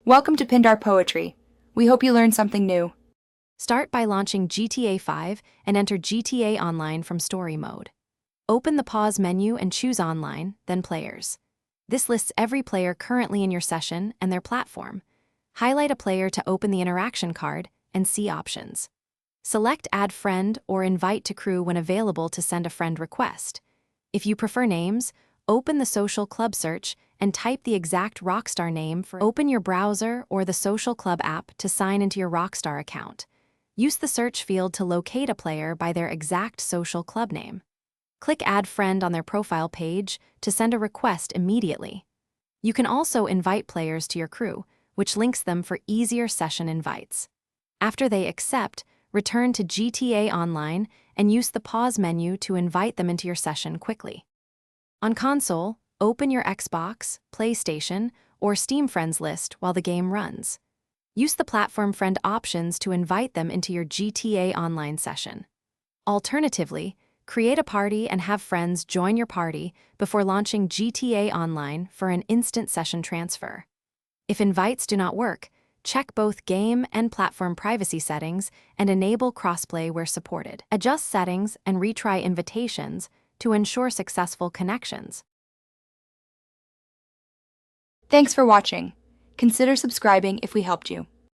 Welcome to Pindar Poetry. We hope you learned something new. Start by launching GTA 5 and enter GTA Online from Story Mode. Open the Pause menu and choose Online, then Players. This lists every player currently in your session and their platform. Highlight a player to open the interaction card and see options. Select Add Friend or Invite to Crew when available to send a friend request. If you prefer names, open the Social Club search and type the exact Rockstar name. Open your browser or the Social Club app to sign into your Rockstar account. Use the search field to locate a player by their exact Social Club name. Click Add Friend on their profile page to send a request immediately. You can also invite players to your crew, which links them for easier session invites. After they accept, return to GTA Online and use the Pause menu to invite them into your session quickly. On console, open your Xbox, PlayStation, or Steam friends list while the game runs. Use the platform friend options to invite them into your GTA Online session. Alternatively, create a party and have friends join your party before launching GTA Online for an instant session transfer. If invites do not work, check both game and platform privacy settings and enable crossplay where supported. Adjust settings and retry invitations to ensure successful connections. Thanks for watching. Consider subscribing if we helped you.